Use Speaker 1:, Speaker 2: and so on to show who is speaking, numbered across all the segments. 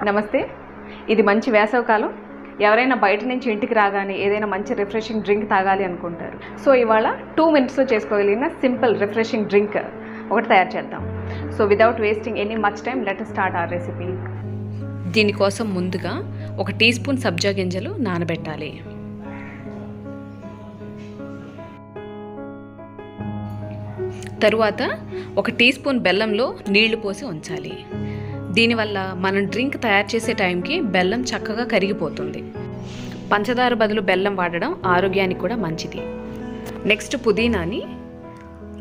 Speaker 1: నమస్తే. ఇది మంచి వేసవికాలం. ఎవరైనా బయట నుంచి ఇంటికి రాగానే ఏదైనా మంచి రిఫ్రెషింగ్ డ్రింక్ తాగాలి అనుకుంటారు. సో ఇవాళ 2 minutesలో చేసుకోగలిగిన సింపుల్ రిఫ్రెషింగ్ డ్రింక్ ఒకటి తయారు చేద్దాం. So without wasting any much time let us start our recipe. దీనికోసం ముందుగా 1 టీ స్పూన్ సబ్జా గింజలు నానబెట్టాలి. తరువాత 1 టీ స్పూన్ బెల్లంలో నీళ్లు పోసి ఉంచాలి. దీనివల్ల మనం డ్రింక్ తయారు చేసే టైంకి బెల్లం చక్కగా కరిగిపోతుంది. పంచదార బదులు బెల్లం వాడడం ఆరోగ్యానికి కూడా మంచిది. నెక్స్ట్ పుదీనాని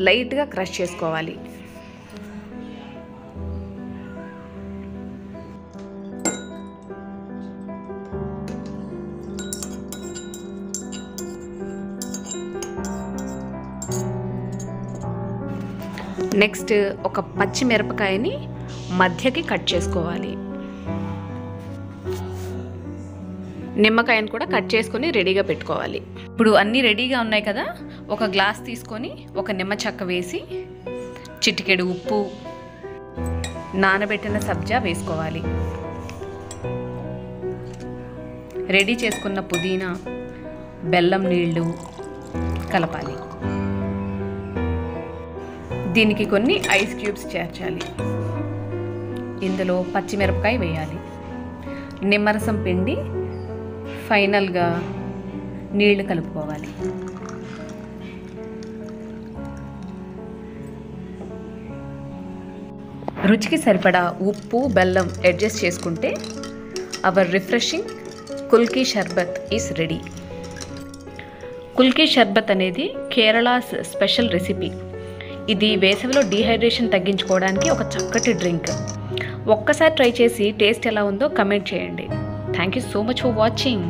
Speaker 1: లైట్గా క్రష్ చేసుకోవాలి. నెక్స్ట్ ఒక పచ్చిమిరపకాయని మధ్యకి కట్ చేసుకోవాలి. నిమ్మకాయను కూడా కట్ చేసుకొని రెడీగా పెట్టుకోవాలి. ఇప్పుడు అన్నీ రెడీగా ఉన్నాయి కదా, ఒక గ్లాస్ తీసుకొని ఒక నిమ్మ చెక్క వేసి చిటికెడు ఉప్పు, నానబెట్టిన సబ్జా వేసుకోవాలి. రెడీ చేసుకున్న పుదీనా, బెల్లం నీళ్ళు కలపాలి. దీనికి కొన్ని ఐస్ క్యూబ్స్ చేర్చాలి. ఇందులో పచ్చిమిరపకాయ వేయాలి. నిమ్మరసం పిండి ఫైనల్గా నీళ్లు కలుపుకోవాలి. రుచికి సరిపడా ఉప్పు, బెల్లం అడ్జస్ట్ చేసుకుంటే our refreshing kulukki sharbat is ready. Kulukki sharbat అనేది కేరళ స్పెషల్ రెసిపీ. ఇది వేసవిలో డీహైడ్రేషన్ తగ్గించుకోవడానికి ఒక చక్కటి డ్రింక్. ఒక్కసారి ట్రై చేసి టేస్ట్ ఎలా ఉందో కమెంట్ చేయండి. Thank you so much for watching.